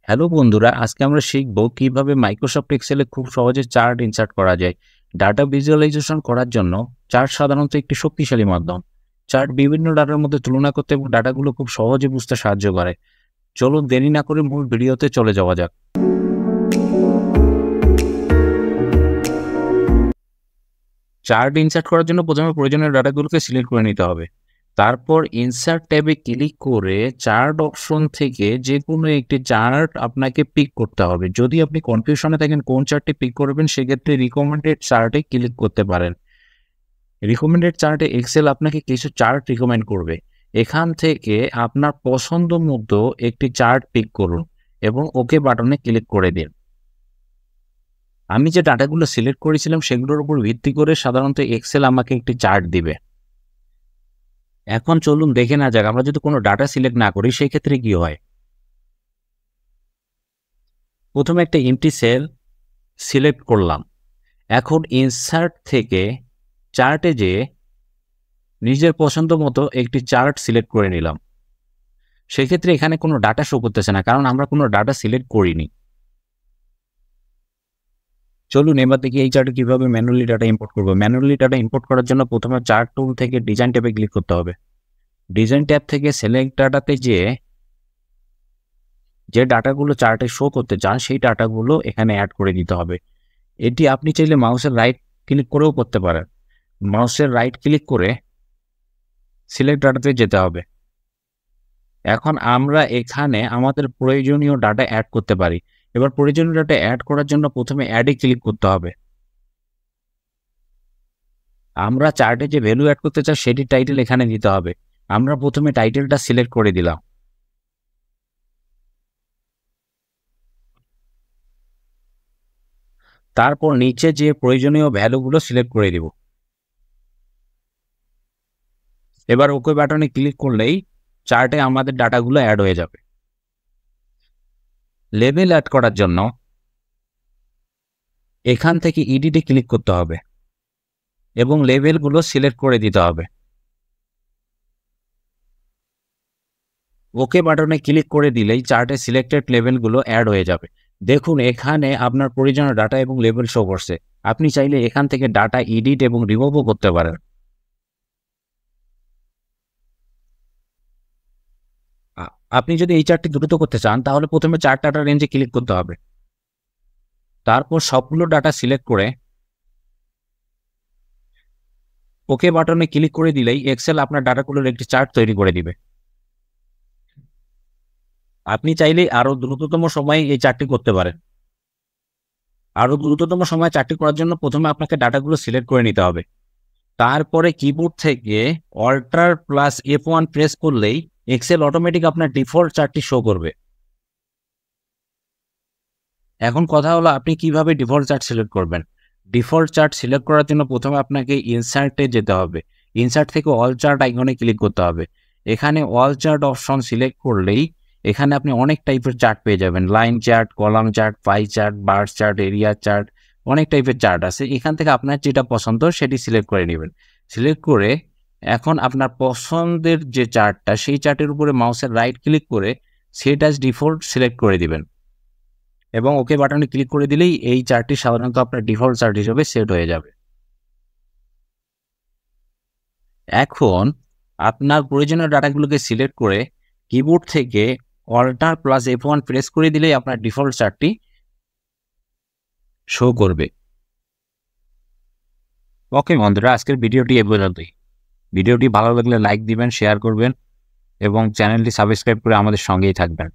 Hello বন্ধুরা, আজকে আমরা শিখব কিভাবে মাইক্রোসফট এক্সেলে খুব সহজে চার্ট ইনসার্ট করা যায়। ডাটা ভিজুয়ালাইজেশন করার জন্য চার্ট সাধারণত একটি শক্তিশালী মাধ্যম। চার্ট বিভিন্ন ডাটার মধ্যে তুলনা করতে এবং ডাটাগুলো খুব সহজে বুঝতে সাহায্য করে। চলুন দেরি না করে মূল ভিডিওতে চলে যাওয়া যাক। চার্ট ইনসার্ট করার জন্য প্রথমে প্রয়োজনীয় ডাটাগুলোকে সিলেক্ট করে নিতে হবে। তারপর ইনসার্ট ট্যাবে ক্লিক করে চার্ট অপশন থেকে যে কোনো একটি চার্ট আপনাকে পিক করতে হবে। যদি আপনি কনফিউশনে থাকেন কোন চার্টটি পিক করবেন, সেক্ষেত্রে রিকমেন্ডেড চার্টে ক্লিক করতে পারেন। রিকমেন্ডেড চার্টে এক্সেল আপনাকে কিছু চার্ট রিকমেন্ড করবে। এখান থেকে আপনার পছন্দ মতো একটি চার্ট পিক করুন এবং ওকে বাটনে ক্লিক করে দিন। আমি যে ডাটাগুলো সিলেক্ট করেছিলাম সেগুলোর উপর ভিত্তি করে সাধারণত এক্সেল আমাকে একটি চার্ট দিবে। এখন চলুন দেখে না যাক আমরা যদি কোনো ডাটা সিলেক্ট না করি সেই ক্ষেত্রে কি হয়। প্রথমে একটা এমটি সেল সিলেক্ট করলাম। এখন ইনসার্ট থেকে চার্টে যেয়ে নিজের পছন্দ মতো একটি চার্ট সিলেক্ট করে নিলাম। সেক্ষেত্রে এখানে কোনো ডাটা শো করতেছে না, কারণ আমরা কোনো ডাটা সিলেক্ট করিনি। চলুন এবার দেখি এই চার্টে কিভাবে ম্যানুয়ালি ডাটা ইম্পোর্ট করবো। ম্যানুয়ালি ডাটা ইম্পোর্ট করার জন্য প্রথমে চার্ট টুল থেকে ডিজাইন ট্যাবে ক্লিক করতে হবে। ডিজাইন ট্যাব থেকে সিলেক্ট ডাটাতে যেয়ে যে ডাটাগুলো চার্টে শো করতে চান সেই ডাটাগুলো এখানে অ্যাড করে দিতে হবে। এটি আপনি চাইলে মাউসের রাইট ক্লিক করেও করতে পারেন। মাউসের রাইট ক্লিক করে সিলেক্ট ডাটাতে যেতে হবে। এখন আমরা এখানে আমাদের প্রয়োজনীয় ডাটা অ্যাড করতে পারি। এবার প্রয়োজনীয় ডাটা অ্যাড করার জন্য প্রথমে অ্যাডে ক্লিক করতে হবে। আমরা চার্টে যে ভ্যালু অ্যাড করতে চাই সেটির টাইটেল এখানে দিতে হবে। আমরা প্রথমে টাইটেলটা সিলেক্ট করে দিলাম। তারপর নিচে যে প্রয়োজনীয় ভ্যালুগুলো সিলেক্ট করে দিব। এবার ওকে বাটনে ক্লিক করলেই চার্টে আমাদের ডাটাগুলো অ্যাড হয়ে যাবে। লেবেল অ্যাড করার জন্য এখান থেকে এডিটে ক্লিক করতে হবে এবং লেবেলগুলো সিলেক্ট করে দিতে হবে। ওকে বাটনে ক্লিক করে দিলেই চার্টে সিলেক্টেড লেবেলগুলো অ্যাড হয়ে যাবে। দেখুন এখানে আপনার প্রয়োজনীয় ডাটা এবং লেবেল শো করছে। আপনি চাইলে এখান থেকে ডাটা এডিট এবং রিমুভও করতে পারেন। আপনি যদি এই চার্টটি দ্রুত করতে চান তাহলে প্রথমে চার্ট ডাটা রেঞ্জে ক্লিক করতে হবে। তারপর সবগুলো ডাটা সিলেক্ট করে ওকে বাটনে ক্লিক করে দিলেই এক্সেল আপনার ডাটাগুলোর একটি চার্ট তৈরি করে দিবে। আপনি চাইলে আরো দ্রুততম সময়ে এই চার্টটি করতে পারেন। আরো দ্রুততম সময়ে চার্টটি করার জন্য প্রথমে আপনাকে ডাটাগুলো সিলেক্ট করে নিতে হবে। তারপরে কিবোর্ড থেকে Alt+F1 প্রেস করলেই এক্সেল অটোমেটিক আপনার ডিফল্ট চার্টটি শো করবে। এখন কথা হলো আপনি কিভাবে ডিফল্ট চার্ট সিলেক্ট করবেন। ডিফল্ট চার্ট সিলেক্ট করার জন্য প্রথমে আপনাকে ইনসার্টে যেতে হবে। ইনসার্ট থেকে অল চার্ট আইকনে ক্লিক করতে হবে। এখানে অল চার্ট অপশন সিলেক্ট করলেই এখানে আপনি অনেক টাইপের চার্ট পেয়ে যাবেন। Line chart, column chart, pie chart, bar chart, area chart, অনেক টাইপের চার্ট আছে। এখান থেকে আপনার যেটা পছন্দ সেটি সিলেক্ট করে নেবেন। সিলেক্ট করে এখন আপনার পছন্দের যে চার্টটা সেই চার্টের উপরে মাউসের রাইট ক্লিক করে সেট অ্যাজ ডিফল্ট সিলেক্ট করে দিবেন এবং ওকে বাটনে ক্লিক করে দিলেই এই চার্টটি সাধারণত আপনার ডিফল্ট চার্ট হিসেবে সেট হয়ে যাবে। এখন আপনার প্রয়োজনীয় ডাটাগুলোকে সিলেক্ট করে কিবোর্ড থেকে Alt+F1 প্রেস করে দিলেই আপনার ডিফল্ট চার্টটি শো করবে। ওকে বন্ধুরা, আজকের ভিডিওটি এ পর্যন্তই। ভিডিওটি ভালো লাগলে লাইক দিবেন, শেয়ার করবেন এবং চ্যানেলটি সাবস্ক্রাইব করে আমাদের সঙ্গেই থাকবেন।